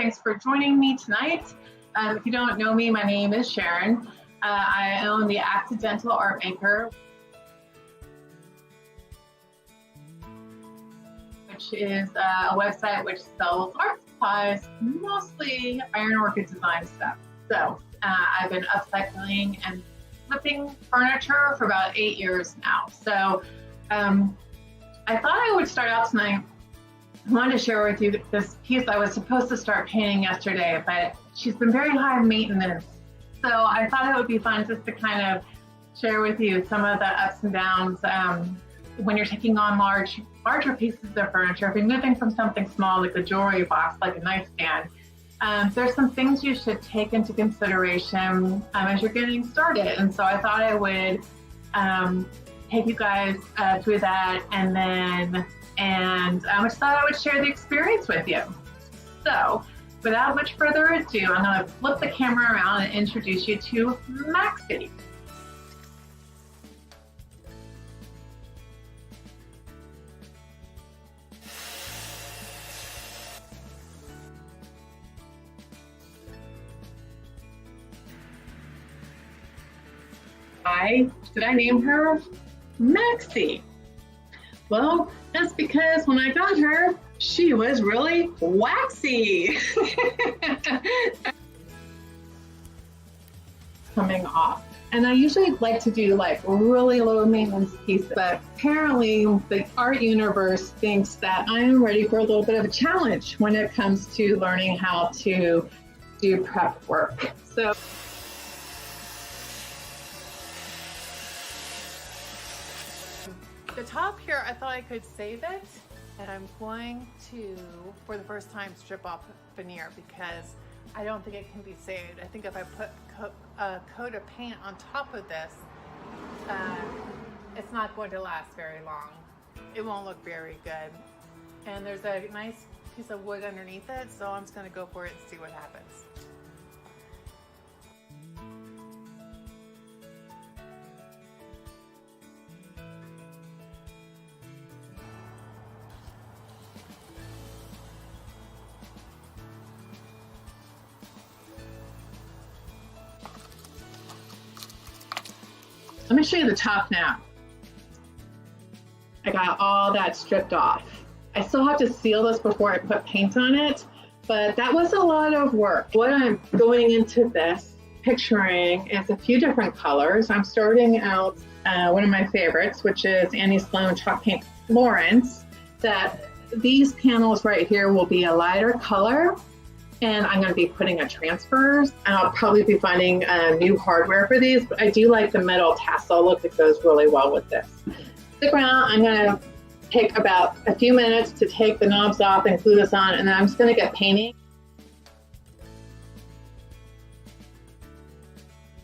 Thanks for joining me tonight. If you don't know me, my name is Sharon. I own the Accidental Art Maker, which is a website which sells art supplies, mostly ironwork and design stuff. So I've been upcycling and flipping furniture for about 8 years now. So I thought I would start out tonight. I wanted to share with you this piece I was supposed to start painting yesterday, but she's been very high maintenance. So I thought it would be fun just to kind of share with you some of the ups and downs when you're taking on larger pieces of furniture. If you're moving from something small like a jewelry box, like a nightstand, there's some things you should take into consideration as you're getting started. And so I thought I would take you guys through that, and I just thought I would share the experience with you. So without much further ado, I'm going to flip the camera around and introduce you to Maxie. Why did I name her Maxie? Well, that's because when I got her, she was really waxy. Coming off. And I usually like to do like really low maintenance pieces, but apparently the art universe thinks that I am ready for a little bit of a challenge when it comes to learning how to do prep work. So the top here, I thought I could save it, and I'm going to, for the first time, strip off veneer because I don't think it can be saved. I think if I put a coat of paint on top of this, it's not going to last very long. It won't look very good. And there's a nice piece of wood underneath it, so I'm just going to go for it and see what happens. Let me show you the top now. I got all that stripped off. I still have to seal this before I put paint on it, but that was a lot of work. What I'm going into this picturing is a few different colors. I'm starting out one of my favorites, which is Annie Sloan Chalk Paint Florence. That these panels right here will be a lighter color, and I'm going to be putting a transfers, and I'll probably be finding new hardware for these, but I do like the metal tassel look. It goes really well with this. Stick around. I'm going to take about a few minutes to take the knobs off and glue this on, and then I'm just going to get painting.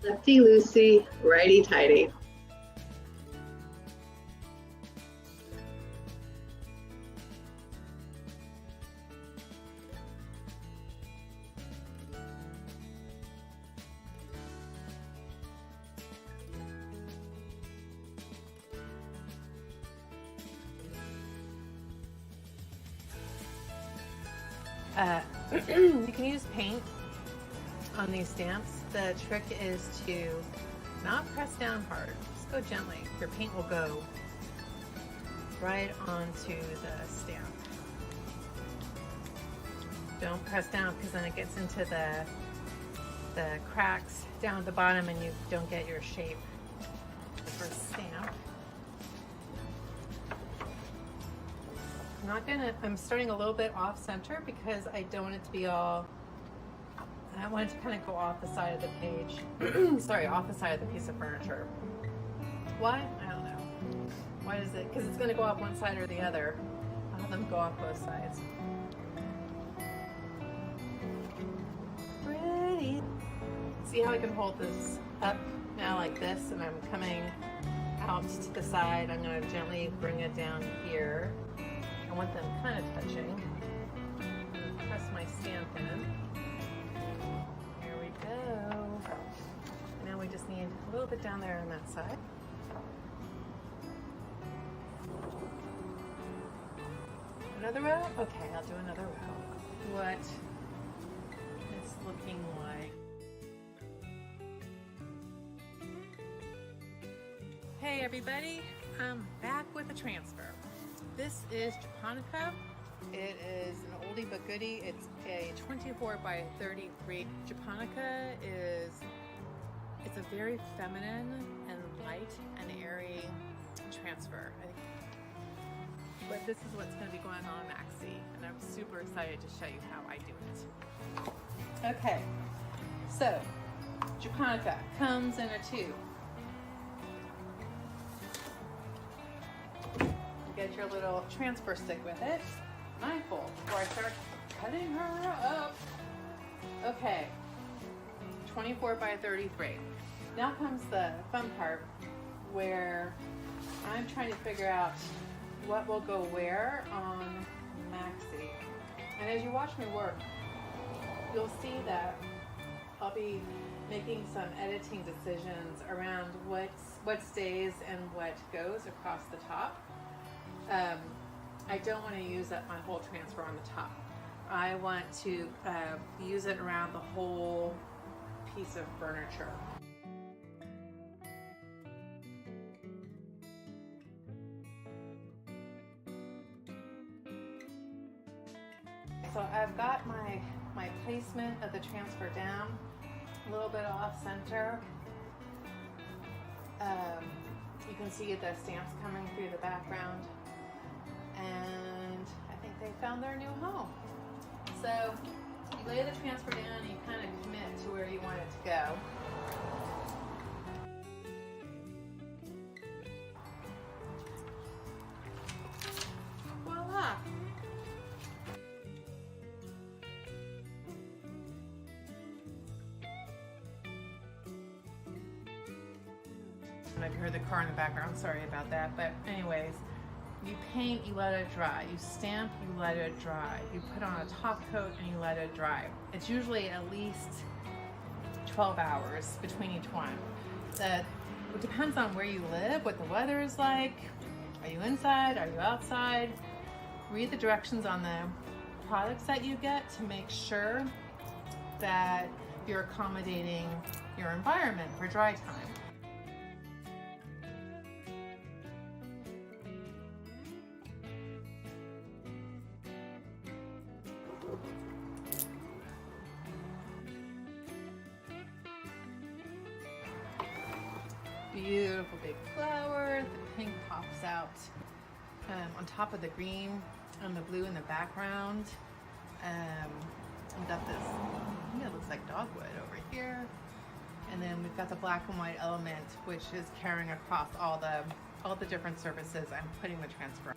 Lefty loosey, righty tighty. You can use paint on these stamps. The trick is to not press down hard, just go gently. Your paint will go right onto the stamp. Don't press down because then it gets into the cracks down at the bottom and you don't get your shape. The first stamp. I'm starting a little bit off center because I don't want it to be all, I want it to kind of go off the side of the page. Sorry, off the side of the piece of furniture. Why? I don't know. Why is it? Because it's going to go off one side or the other. I'll have them go off both sides. Pretty. See how I can hold this up now like this, and I'm coming out to the side. I'm going to gently bring it down here. I want them kind of touching. Press my stamp in. Here we go. And now we just need a little bit down there on that side. Another row? Okay, I'll do another row. What Hey everybody, I'm back with a transfer. This is Japonica. It is an oldie but goodie. It's a 24 by 33. Japonica it's a very feminine and light and airy transfer. But this is what's going to be going on Maxie, and I'm super excited to show you how I do it. Okay, so Japonica comes in a tube. Get your little transfer stick with it. Mindful before I start cutting her up. Okay, 24 by 33. Now comes the fun part where I'm trying to figure out what will go where on Maxie. And as you watch me work, you'll see that I'll be making some editing decisions around what stays and what goes across the top. I don't want to use up my whole transfer on the top. I want to use it around the whole piece of furniture. So I've got my placement of the transfer down, a little bit off center. You can see the stamps coming through the background. And I think they found their new home. So you lay the transfer down and you kind of commit to where you want it to go. Voila! I don't know if you heard the car in the background, sorry about that, but anyways. You paint, you let it dry. You stamp, you let it dry. You put on a top coat and you let it dry. It's usually at least 12 hours between each one. It depends on where you live, what the weather is like. Are you inside? Are you outside? Read the directions on the products that you get to make sure that you're accommodating your environment for dry time. Beautiful big flower. The pink pops out on top of the green and the blue in the background. We've got this, I think it looks like dogwood over here. And then we've got the black and white element, which is carrying across all the different surfaces I'm putting the transfer on.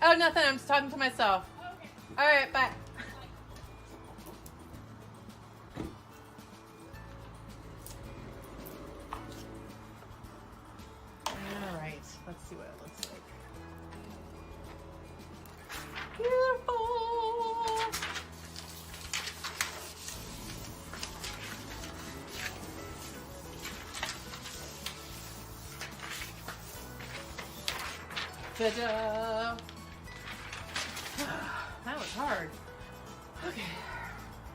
Oh, nothing. I'm just talking to myself. Okay. All right, bye. All right, let's see what it looks like. Beautiful. Ta-da! That was hard. Okay,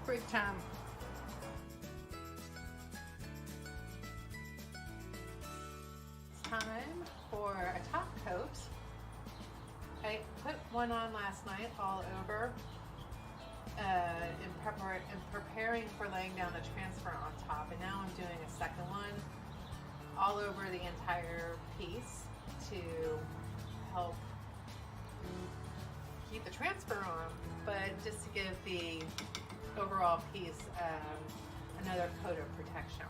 break time. It's time for a top coat. I put one on last night all over in preparing for laying down the transfer on top, and now I'm doing a second one all over the entire piece to help keep the transfer on, but just to give the overall piece another coat of protection.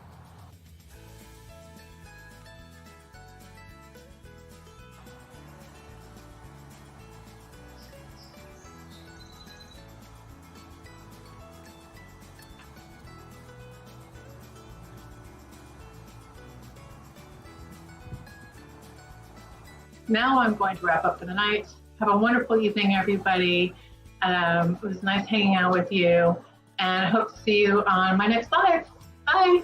Now I'm going to wrap up for the night. Have a wonderful evening, everybody. It was nice hanging out with you, and I hope to see you on my next live. Bye.